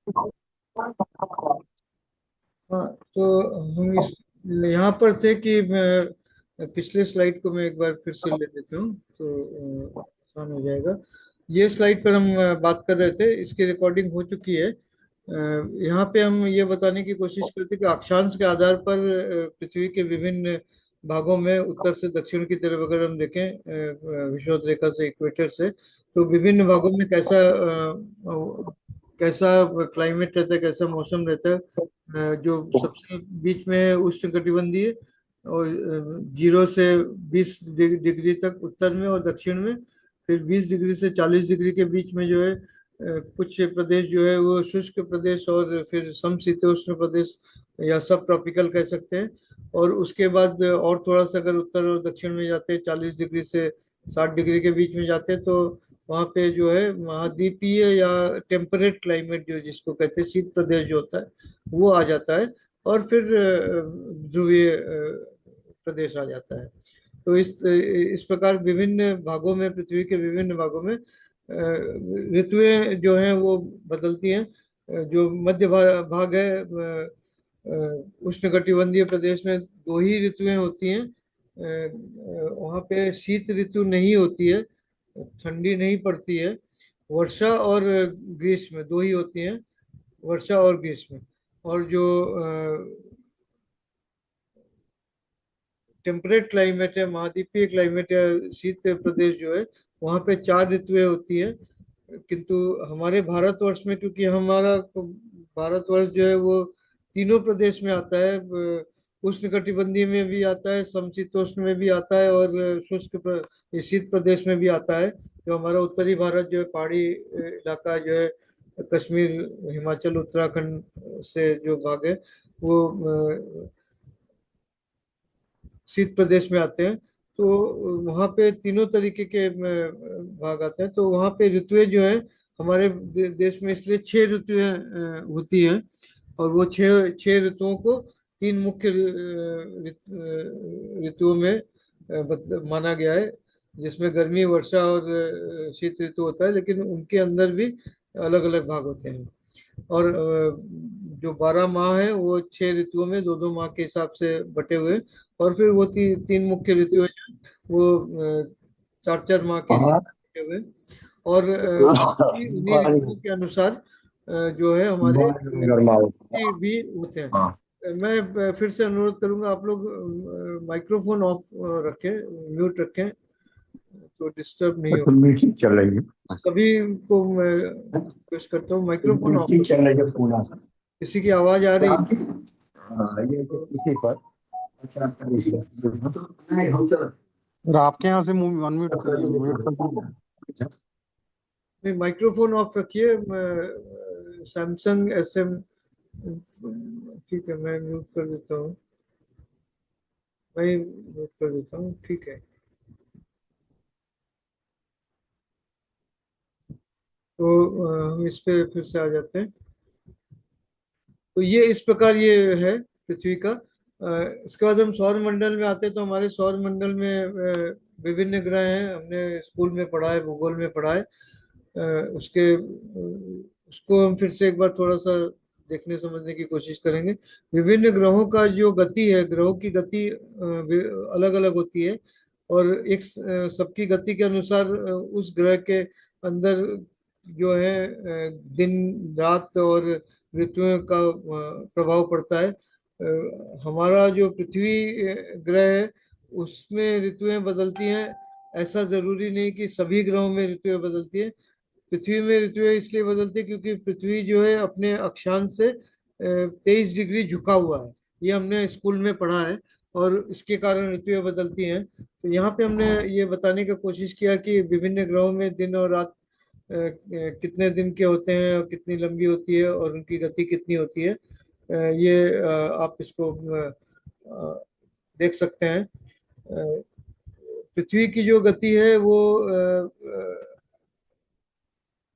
हाँ, तो हम इस यहाँ पर थे कि मैं पिछले स्लाइड को मैं एक बार फिर से ले लेता हूँ, तो आसान हो जाएगा। ये स्लाइड पर हम बात कर रहे थे, इसकी रिकॉर्डिंग हो चुकी है। यहाँ पे हम ये बताने की कोशिश करते हैं कि अक्षांश के आधार पर पृथ्वी के विभिन्न भागों में उत्तर से दक्षिण की तरफ अगर हम देखें, विषुवत रेखा से, इक्वेटर से, तो विभिन्न भागों में कैसा कैसा क्लाइमेट रहता है, कैसा मौसम रहता है। जो सबसे बीच में है उष्णकटिबंधीय, और 0 से 20 डिग्री तक उत्तर में और दक्षिण में। फिर 20 डिग्री से 40 डिग्री के बीच में जो है कुछ प्रदेश जो है वो शुष्क प्रदेश, और फिर समशीतोष्ण प्रदेश या सब ट्रॉपिकल कह सकते हैं। और उसके बाद और थोड़ा सा अगर उत्तर और दक्षिण में जाते हैं, 40 डिग्री से 60 डिग्री के बीच में जाते हैं, तो वहाँ पे जो है महाद्वीपीय या टेम्परेट क्लाइमेट, जो जिसको कहते हैं शीत प्रदेश जो होता है, वो आ जाता है। और फिर ध्रुवीय प्रदेश आ जाता है। तो इस प्रकार विभिन्न भागों में, पृथ्वी के विभिन्न भागों में ऋतुएं जो हैं वो बदलती हैं। जो मध्य भाग है, उष्णकटिबंधीय प्रदेश में 2 ही ऋतुएं होती हैं। वहाँ पे शीत ऋतु नहीं होती है, ठंडी नहीं पड़ती है। वर्षा और ग्रीष्म 2 ही होती हैं, वर्षा और ग्रीष्म। और जो टेम्परेट क्लाइमेट है, महाद्वीपीय क्लाइमेट है, शीत प्रदेश जो है, वहाँ पे 4 ऋतुएं होती है। किंतु हमारे भारतवर्ष में, क्योंकि हमारा भारतवर्ष जो है वो तीनों प्रदेश में आता है, उष्णकटिबंधीय में भी आता है, समशीतोष्ण में भी आता है, और शीत प्रदेश में भी आता है। जो हमारा उत्तरी भारत जो है, पहाड़ी इलाका जो है, कश्मीर, हिमाचल, उत्तराखंड से जो भाग है, वो शीत प्रदेश में आते हैं। तो वहाँ पे तीनों तरीके के भाग आते हैं। तो वहाँ पे ऋतुएं जो है, हमारे देश में इसलिए 6 ऋतुएं होती हैं। और वो छह छह ऋतुओं को 3 मुख्य ऋतुओं में माना गया है, जिसमें गर्मी, वर्षा और शीत ऋतु होता है, लेकिन उनके अंदर भी अलग अलग भाग होते हैं। और जो 12 माह है वो 6 ऋतुओं में 2 2 माह के हिसाब से बटे हुए हैं। और फिर वो 3 मुख्य ऋतुएं हैं, वो 4 4 माह के हिसाब हाँ। से बटे हुए हैं। और उन्हीं ऋतुओं के अनुसार जो है हमारे गर्मा भी होते हैं। हाँ। मैं फिर से अनुरोध करूंगा, आप लोग माइक्रोफोन ऑफ रखें, म्यूट रखें, तो डिस्टर्ब नहीं हो। अच्छा, मीटिंग चल रही है। सभी को मैं रिक्वेस्ट करता हूँ माइक्रोफोन ऑफ मीटिंग रखें। चल रही है पूरा सा। किसी की आवाज आ रही हाँ, ये तो इसी पर। अच्छा, तो नहीं हम चल। और आपके यहाँ से अनम्यूट कर म्यूट कर दीजिए। नहीं, माइक्रोफोन ऑफ रखिए। सैमसंग SM, ठीक है, मैं म्यूट कर देता हूँ। मैं म्यूट कर देता हूँ, ठीक है। तो हम इस पे फिर से आ जाते हैं। तो ये इस प्रकार ये है पृथ्वी का। इसके बाद हम सौर मंडल में आते हैं। तो हमारे सौर मंडल में विभिन्न ग्रह हैं, हमने स्कूल में पढ़ा है, भूगोल में पढ़ा है। उसको हम फिर से एक बार थोड़ा सा देखने समझने की कोशिश करेंगे। विभिन्न ग्रहों का जो गति है, ग्रहों की गति अलग अलग होती है। और एक सबकी गति के अनुसार उस ग्रह के अंदर जो है दिन रात और ऋतुओं का प्रभाव पड़ता है। हमारा जो पृथ्वी ग्रह है, उसमें ऋतुएं बदलती हैं। ऐसा जरूरी नहीं कि सभी ग्रहों में ऋतुएं बदलती हैं। पृथ्वी में ऋतुएं इसलिए बदलती है क्योंकि पृथ्वी जो है अपने अक्षांश से 23 डिग्री झुका हुआ है। ये हमने स्कूल में पढ़ा है, और इसके कारण ऋतुएं बदलती हैं। तो यहाँ पे हमने ये बताने की कोशिश किया कि विभिन्न ग्रहों में दिन और रात कितने दिन के होते हैं, और कितनी लंबी होती है, और उनकी गति कितनी होती है। ये आप इसको देख सकते हैं। पृथ्वी की जो गति है वो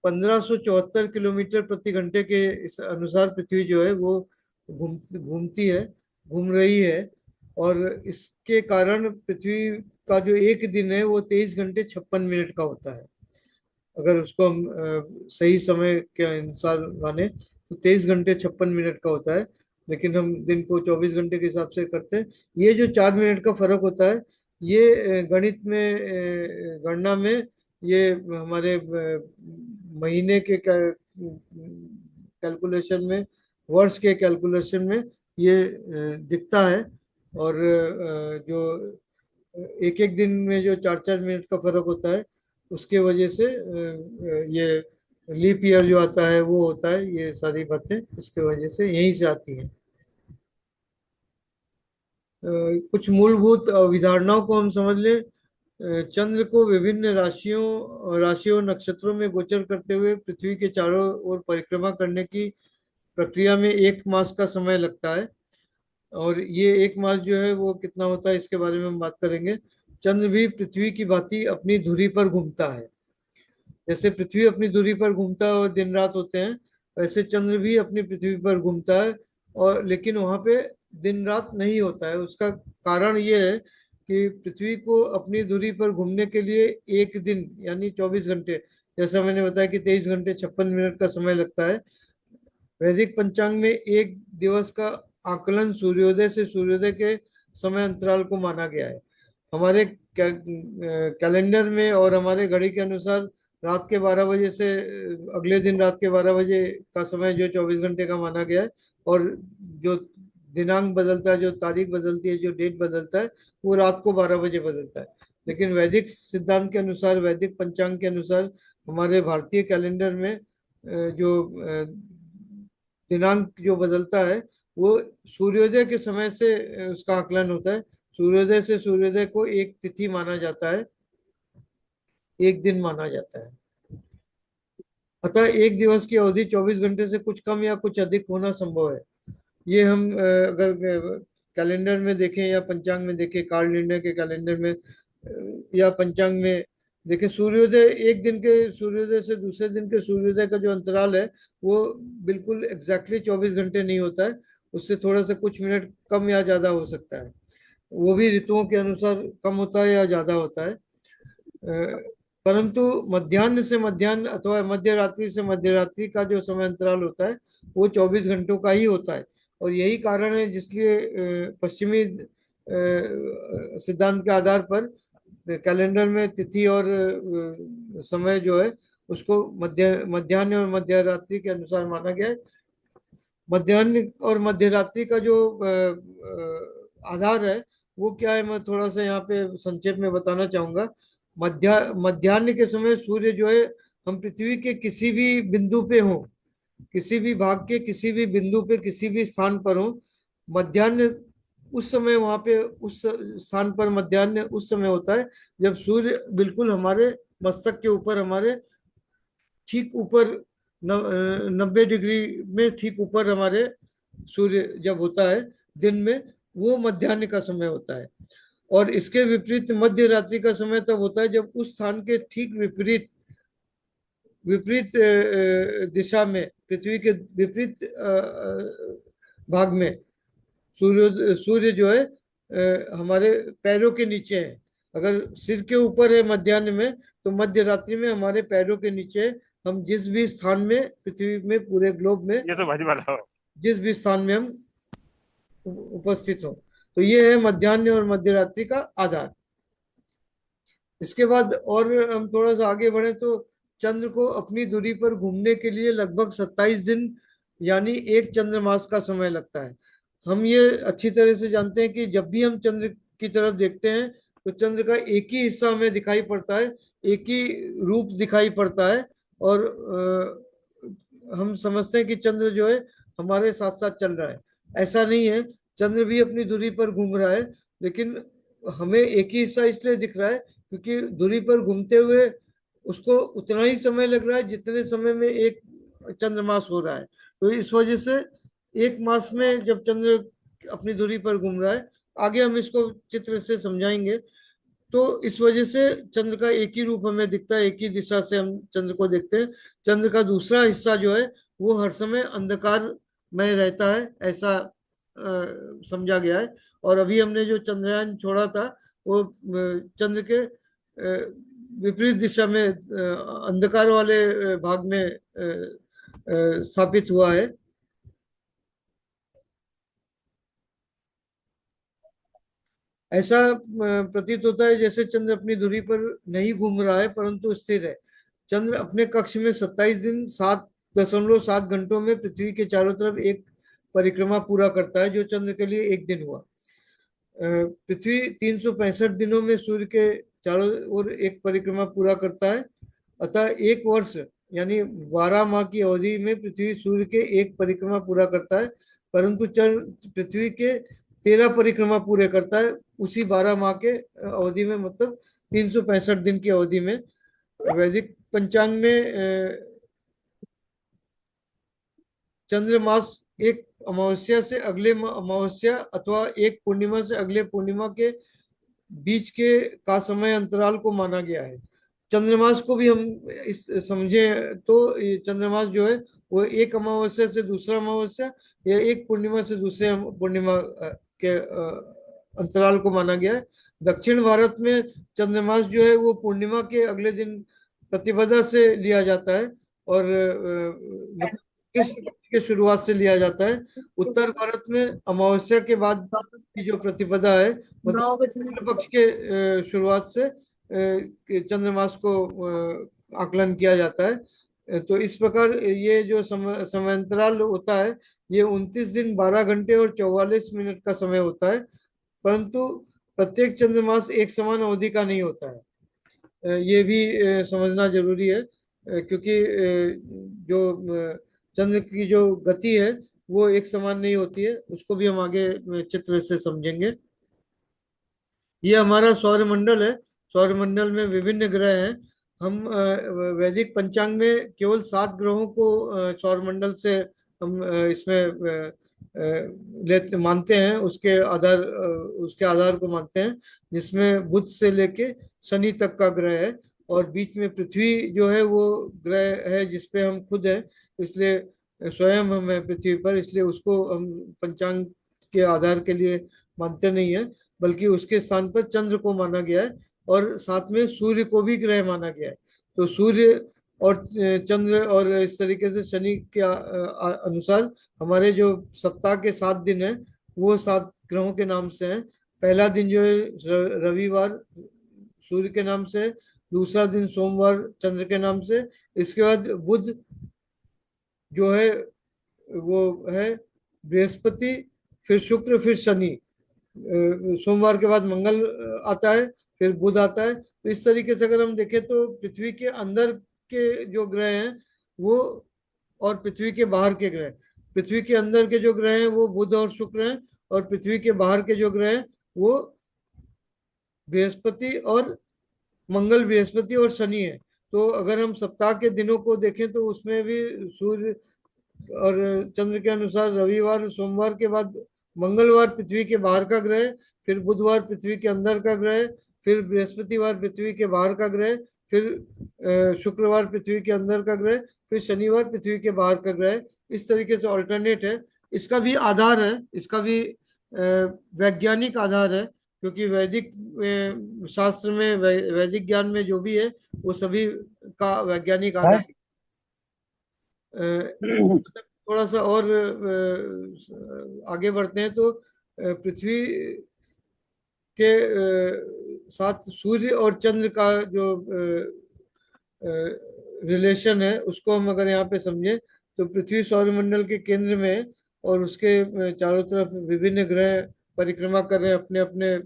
1574 किलोमीटर प्रति घंटे के इस अनुसार पृथ्वी जो है वो घूमती है, घूम रही है। और इसके कारण पृथ्वी का जो एक दिन है वो 23 घंटे 56 मिनट का होता है, अगर उसको हम सही समय के अनुसार माने। तो 23 घंटे 56 मिनट का होता है, लेकिन हम दिन को 24 घंटे के हिसाब से करते हैं। ये जो 4 मिनट का फर्क होता है, ये गणित में, गणना में, ये हमारे महीने के कैलकुलेशन में, वर्ष के कैलकुलेशन में ये दिखता है। और जो एक एक दिन में जो 4 4 मिनट का फर्क होता है, उसके वजह से ये लीप ईयर जो आता है वो होता है। ये सारी बातें इसके वजह से यहीं से आती हैं। कुछ मूलभूत अवधारणाओं को हम समझ लें। चंद्र को विभिन्न राशियों नक्षत्रों में गोचर करते हुए पृथ्वी के चारों ओर परिक्रमा करने की प्रक्रिया में 1 मास का समय लगता है। और ये 1 मास जो है वो कितना होता है, इसके बारे में हम बात करेंगे। चंद्र भी पृथ्वी की भांति अपनी धुरी पर घूमता है। जैसे पृथ्वी अपनी धुरी पर घूमता है और दिन रात होते हैं, वैसे चंद्र भी अपनी पृथ्वी पर घूमता है, और लेकिन वहां पे दिन रात नहीं होता है। उसका कारण ये है कि पृथ्वी को अपनी धुरी पर घूमने के लिए एक दिन यानी 24 घंटे, जैसा मैंने बताया कि 23 घंटे 56 मिनट का समय लगता है। वैदिक पंचांग में एक दिवस का आकलन सूर्योदय से सूर्योदय के समय अंतराल को माना गया है। हमारे कैलेंडर में और हमारे घड़ी के अनुसार रात के 12 बजे से अगले दिन रात के 12 बजे का समय जो 24 घंटे का माना गया है। और जो दिनांक बदलता है, जो तारीख बदलती है, जो डेट बदलता है, वो रात को 12 बजे बदलता है। लेकिन वैदिक सिद्धांत के अनुसार, वैदिक पंचांग के अनुसार, हमारे भारतीय कैलेंडर में जो दिनांक जो बदलता है, वो सूर्योदय के समय से उसका आकलन होता है। सूर्योदय से सूर्योदय को एक तिथि माना जाता है, एक दिन माना जाता है। अतः एक दिवस की अवधि 24 घंटे से कुछ कम या कुछ अधिक होना संभव है। ये हम अगर कैलेंडर में देखें या पंचांग में देखें, काल निर्णय के कैलेंडर में या पंचांग में देखें, सूर्योदय, एक दिन के सूर्योदय से दूसरे दिन के सूर्योदय का जो अंतराल है, वो बिल्कुल एग्जैक्टली 24 घंटे नहीं होता है। उससे थोड़ा सा कुछ मिनट कम या ज्यादा हो सकता है। वो भी ऋतुओं के अनुसार कम होता है या ज्यादा होता है। परंतु मध्याह्न से मध्याह्न अथवा मध्य रात्रि से मध्य रात्रि का जो समय अंतराल होता है, वो 24 घंटों का ही होता है। और यही कारण है जिसलिए पश्चिमी सिद्धांत के आधार पर कैलेंडर में तिथि और समय जो है उसको मध्याह्न और मध्य रात्रि के अनुसार माना गया है। मध्याह्न और मध्य रात्रि का जो आधार है वो क्या है, मैं थोड़ा सा यहाँ पे संक्षेप में बताना चाहूंगा। मध्याह्न के समय सूर्य जो है, हम पृथ्वी के किसी भी बिंदु पे हो, किसी भी भाग के किसी भी बिंदु पे किसी भी स्थान पर हो, मध्याह्न उस समय वहां पे उस स्थान पर मध्याह्न उस समय होता है जब सूर्य बिल्कुल हमारे मस्तक के ऊपर, हमारे ठीक ऊपर 90 डिग्री में ठीक ऊपर हमारे सूर्य जब होता है दिन में, वो मध्याह्न का समय होता है। और इसके विपरीत मध्य रात्रि का समय तब होता है जब उस स्थान के ठीक विपरीत विपरीत दिशा में, पृथ्वी के विपरीत भाग में सूर्य जो है हमारे पैरों के नीचे है। अगर सिर के ऊपर है मध्याह्न में, तो मध्य रात्रि में हमारे पैरों के नीचे है। हम जिस भी स्थान में पृथ्वी में, पूरे ग्लोब में, ये तो भाजी वाला हो। जिस भी स्थान में हम उपस्थित हो, तो ये है मध्याह्न और मध्य रात्रि का आधार। इसके बाद और हम थोड़ा सा आगे बढ़े तो चंद्र को अपनी दूरी पर घूमने के लिए लगभग 27 दिन यानी एक चंद्रमास का समय लगता है। हम ये अच्छी तरह से जानते हैं कि जब भी हम चंद्र की तरफ देखते हैं तो चंद्र का एक ही हिस्सा हमें दिखाई पड़ता है, एक ही रूप दिखाई पड़ता है। और हम समझते हैं कि चंद्र जो है हमारे साथ साथ चल रहा है। ऐसा नहीं है, चंद्र भी अपनी दूरी पर घूम रहा है, लेकिन हमें एक ही हिस्सा इसलिए दिख रहा है क्योंकि दूरी पर घूमते हुए उसको उतना ही समय लग रहा है जितने समय में एक चंद्रमास हो रहा है। तो इस वजह से एक मास में जब चंद्र अपनी दूरी पर घूम रहा है, आगे हम इसको चित्र से समझाएंगे, तो इस वजह से चंद्र का एक ही रूप हमें दिखता है, एक ही दिशा से हम चंद्र को देखते हैं। चंद्र का दूसरा हिस्सा जो है वो हर समय अंधकार में रहता है, ऐसा समझा गया है। और अभी हमने जो चंद्रयान छोड़ा था वो चंद्र के विपरीत दिशा में अंधकार वाले भाग में स्थापित हुआ है। ऐसा प्रतीत होता है जैसे चंद्र अपनी धुरी पर नहीं घूम रहा है परंतु स्थिर है। चंद्र अपने कक्ष में 27 दिन 7.7 घंटों में पृथ्वी के चारों तरफ एक परिक्रमा पूरा करता है, जो चंद्र के लिए एक दिन हुआ। पृथ्वी 365 दिनों में सूर्य के चारों ओर एक परिक्रमा पूरा करता है। अतः एक वर्ष यानी 12 माह की अवधि में पृथ्वी सूर्य के एक परिक्रमा पूरा करता है, परंतु चंद्र पृथ्वी के 13 परिक्रमा पूरे करता है उसी 12 माह के अवधि में, मतलब 365 दिन की अवधि में। वैदिक पंचांग में चंद्रमास एक अमावस्या से अगले अमावस्या अथवा एक पूर्णिमा से अगले पूर्णिमा के बीच के का समय अंतराल को माना गया है। चंद्रमास को भी हम इस समझे तो ये चंद्रमास जो है वो एक अमावस्या से दूसरा अमावस्या या एक पूर्णिमा से दूसरे पूर्णिमा के अंतराल को माना गया है। दक्षिण भारत में चंद्रमास जो है वो पूर्णिमा के अगले दिन प्रतिपदा से लिया जाता है और कृष्ण पक्ष के शुरुआत से लिया जाता है। उत्तर भारत में अमावस्या के बाद की जो प्रतिपदा है, मतलब शुक्ल पक्ष के शुरुआत से चंद्रमास को आकलन किया जाता है। तो इस प्रकार ये जो समयांतराल होता है ये 29 दिन 12 घंटे और 44 मिनट का समय होता है, परंतु प्रत्येक चंद्रमास एक समान अवधि का नहीं होता है। ये भी समझना जरूरी है, क्योंकि जो चंद्र की जो गति है वो एक समान नहीं होती है। उसको भी हम आगे चित्र से समझेंगे। ये हमारा सौरमंडल है। सौरमंडल में विभिन्न ग्रह हैं। हम वैदिक पंचांग में केवल 7 ग्रहों को सौरमंडल से हम इसमें लेते मानते हैं, उसके आधार को मानते हैं, जिसमें बुध से लेके शनि तक का ग्रह है और बीच में पृथ्वी जो है वो ग्रह है जिसपे हम खुद हैं, इसलिए स्वयं हम हैं पृथ्वी पर, इसलिए उसको हम पंचांग के आधार के लिए मानते नहीं है, बल्कि उसके स्थान पर चंद्र को माना गया है और साथ में सूर्य को भी ग्रह माना गया है। तो सूर्य और चंद्र और इस तरीके से शनि के अनुसार हमारे जो सप्ताह के 7 दिन हैं वो 7 ग्रहों के नाम से हैं। पहला दिन जो है रविवार सूर्य के नाम से, दूसरा दिन सोमवार चंद्र के नाम से, इसके बाद बुध जो है वो है बृहस्पति, फिर शुक्र, फिर शनि, सोमवार के बाद मंगल आता है, फिर बुध आता है। तो इस तरीके से अगर हम देखें तो पृथ्वी के अंदर के जो ग्रह हैं वो और पृथ्वी के बाहर के ग्रह, पृथ्वी के अंदर के जो ग्रह हैं वो बुध और शुक्र हैं और पृथ्वी के बाहर के जो ग्रह हैं वो बृहस्पति और मंगल, बृहस्पति और शनि है। तो अगर हम सप्ताह के दिनों को देखें तो उसमें भी सूर्य और चंद्र के अनुसार रविवार सोमवार के बाद मंगलवार पृथ्वी के बाहर का ग्रह, फिर बुधवार पृथ्वी के अंदर का ग्रह, फिर बृहस्पतिवार पृथ्वी के बाहर का ग्रह, फिर शुक्रवार पृथ्वी के अंदर का ग्रह, फिर शनिवार पृथ्वी के बाहर का ग्रह। इस तरीके से ऑल्टरनेट है। इसका भी आधार है, इसका भी वैज्ञानिक आधार है, क्योंकि वैदिक शास्त्र में वैदिक ज्ञान में जो भी है वो सभी का वैज्ञानिक आधार है। थोड़ा सा और आगे बढ़ते हैं तो पृथ्वी के साथ सूर्य और चंद्र का जो रिलेशन है उसको हम अगर यहाँ पे समझे तो पृथ्वी सौरमंडल के केंद्र में है और उसके चारों तरफ विभिन्न ग्रह परिक्रमा कर रहे हैं, अपने अपने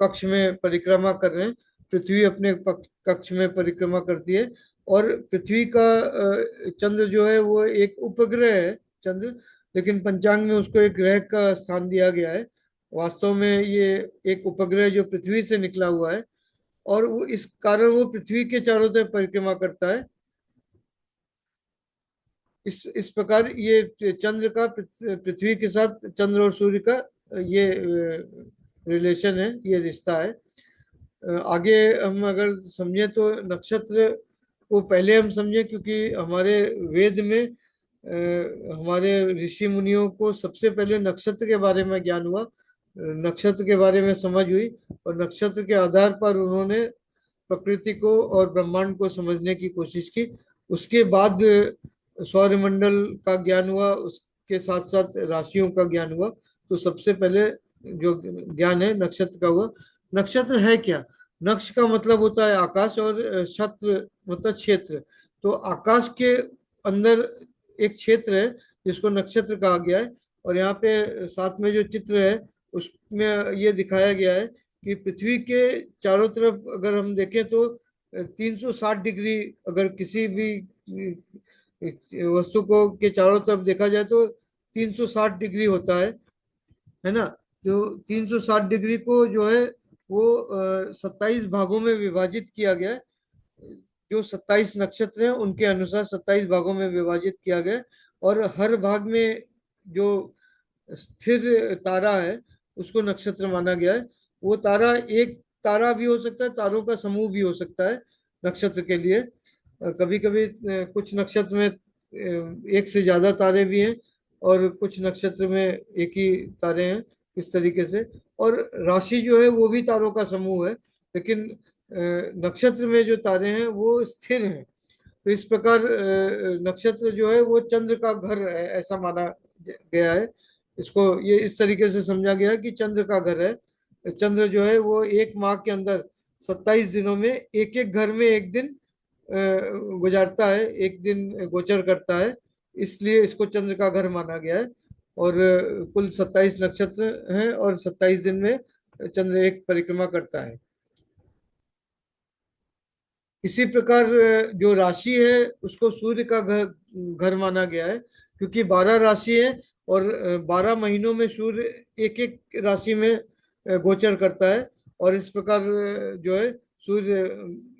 कक्ष में परिक्रमा कर रहे हैं। पृथ्वी अपने कक्ष में परिक्रमा करती है और पृथ्वी का चंद्र जो है वो एक उपग्रह है चंद्र, लेकिन पंचांग में उसको एक ग्रह का स्थान दिया गया है। वास्तव में ये एक उपग्रह जो पृथ्वी से निकला हुआ है और वो इस कारण वो पृथ्वी के चारों तरफ परिक्रमा करता है। इस प्रकार ये चंद्र का पृथ्वी के साथ चंद्र और सूर्य का ये रिलेशन है, ये रिश्ता है। आगे हम अगर समझे तो नक्षत्र को पहले हम समझे, क्योंकि हमारे वेद में हमारे ऋषि मुनियों को सबसे पहले नक्षत्र के बारे में ज्ञान हुआ, नक्षत्र के बारे में समझ हुई और नक्षत्र के आधार पर उन्होंने प्रकृति को और ब्रह्मांड को समझने की कोशिश की। उसके बाद सौरमंडल का ज्ञान हुआ, उसके साथ साथ राशियों का ज्ञान हुआ। तो सबसे पहले जो ज्ञान है नक्षत्र का हुआ। नक्षत्र है क्या? नक्ष का मतलब होता है आकाश, और छत्र मतलब क्षेत्र। तो आकाश के अंदर एक क्षेत्र है जिसको नक्षत्र कहा गया है। और यहाँ पे साथ में जो चित्र है उसमें ये दिखाया गया है कि पृथ्वी के चारों तरफ अगर हम देखें तो 360 डिग्री, अगर किसी भी वस्तु को के चारों तरफ देखा जाए तो 360 डिग्री होता है ना। जो 360 डिग्री को जो है वो 27 भागों में विभाजित किया गया है। जो 27 नक्षत्र हैं उनके अनुसार 27 भागों में विभाजित किया गया है। और हर भाग में जो स्थिर तारा है उसको नक्षत्र माना गया है। वो तारा एक तारा भी हो सकता है, तारों का समूह भी हो सकता है नक्षत्र के लिए। कभी कभी कुछ नक्षत्र में एक से ज्यादा तारे भी हैं, और कुछ नक्षत्र में एक ही तारे हैं, इस तरीके से। और राशि जो है वो भी तारों का समूह है, लेकिन नक्षत्र में जो तारे हैं वो स्थिर हैं। तो इस प्रकार नक्षत्र जो है वो चंद्र का घर है, ऐसा माना गया है। इसको ये इस तरीके से समझा गया है कि चंद्र का घर है। चंद्र जो है वो एक माह के अंदर 27 दिनों में एक एक घर में एक दिन गुजारता है, एक दिन गोचर करता है। इसलिए इसको चंद्र का घर माना गया है। और कुल 27 नक्षत्र हैं, और 27 दिन में चंद्र एक परिक्रमा करता है। इसी प्रकार जो राशि है उसको सूर्य का घर घर माना गया है, क्योंकि 12 राशि है, और 12 महीनों में सूर्य एक एक राशि में गोचर करता है। और इस प्रकार जो है सूर्य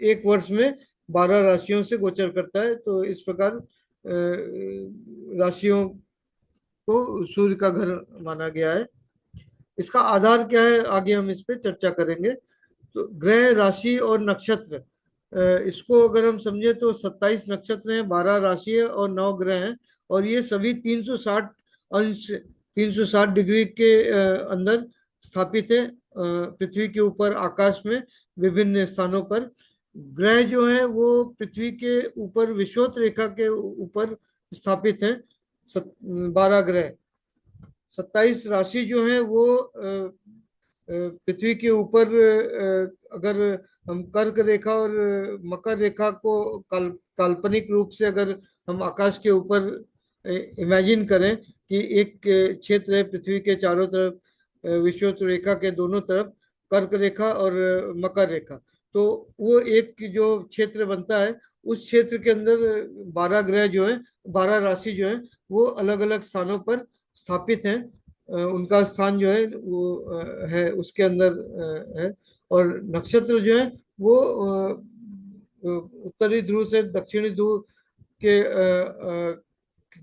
एक वर्ष में 12 राशियों से गोचर करता है। तो इस प्रकार राशियों को सूर्य का घर माना गया है। इसका आधार क्या है, आगे हम इस पे चर्चा करेंगे। तो ग्रह, राशि और नक्षत्र, इसको अगर हम समझे तो 27 नक्षत्र हैं, 12 राशि है और 9 ग्रह हैं। और ये सभी 360 अंश, 360 डिग्री के अंदर स्थापित है, पृथ्वी के ऊपर आकाश में विभिन्न स्थानों पर। ग्रह जो है वो पृथ्वी के ऊपर विषुवत रेखा के ऊपर स्थापित है। 12 ग्रह, 27 राशि जो है वो पृथ्वी के ऊपर अगर हम कर्क रेखा और मकर रेखा को काल्पनिक रूप से अगर हम आकाश के ऊपर इमेजिन करें कि एक क्षेत्र है पृथ्वी के चारों तरफ, विषुवत रेखा के दोनों तरफ कर्क रेखा और मकर रेखा, तो वो एक जो क्षेत्र बनता है उस क्षेत्र के अंदर 12 ग्रह जो है, 12 राशि जो है वो अलग अलग स्थानों पर स्थापित हैं। उनका स्थान जो है वो है उसके अंदर है। और नक्षत्र जो है वो उत्तरी ध्रुव से दक्षिणी ध्रुव के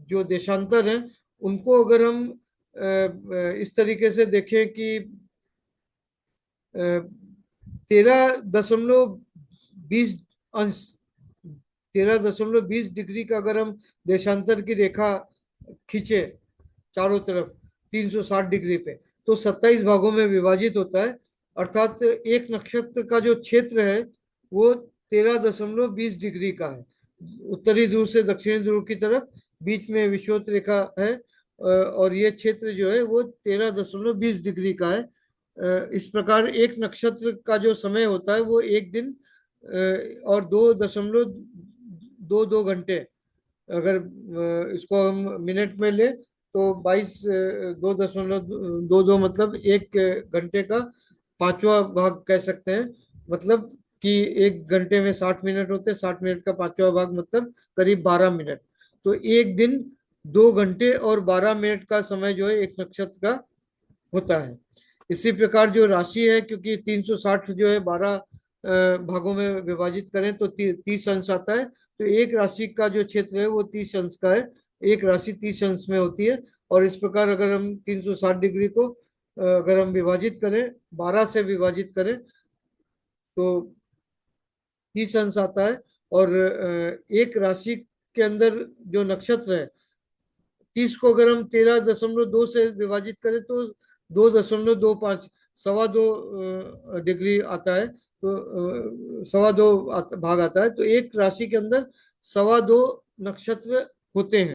जो देशांतर हैं उनको अगर हम इस तरीके से देखें कि 13.20 अंश, 13.20 डिग्री का अगर हम देशांतर की रेखा खींचे चारों तरफ 360 डिग्री पे, तो 27 भागों में विभाजित होता है। अर्थात एक नक्षत्र का जो क्षेत्र है वो 13.20 डिग्री का है, उत्तरी ध्रुव से दक्षिणी ध्रुव की तरफ बीच में विषुवत रेखा है। और ये क्षेत्र जो है वो 13.20 डिग्री का है। इस प्रकार एक नक्षत्र का जो समय होता है वो एक दिन और 2.22 घंटे, अगर इसको हम मिनट में ले तो 2.22 मतलब 1 घंटे का 5वां भाग कह सकते हैं। मतलब कि 1 घंटे में 60 मिनट होते हैं, 60 मिनट का 5वां भाग मतलब करीब 12 मिनट। तो एक दिन 2 घंटे और 12 मिनट का समय जो है एक नक्षत्र का होता है। इसी प्रकार जो राशि है, क्योंकि 360 जो है 12 भागों में विभाजित करें तो 30 अंश आता है। तो एक राशि का जो क्षेत्र है वो 30 अंश का है, एक राशि 30 अंश में होती है। और इस प्रकार अगर हम 360 डिग्री को अगर हम विभाजित करें, 12 से विभाजित करें तो 30 अंश आता है। और एक राशि के अंदर जो नक्षत्र है, 30 को अगर हम 13.2 से विभाजित करें तो 2.25, 2.25 डिग्री आता है। तो 2.25 भाग आता है। तो एक राशि के अंदर 2.25 नक्षत्र होते हैं।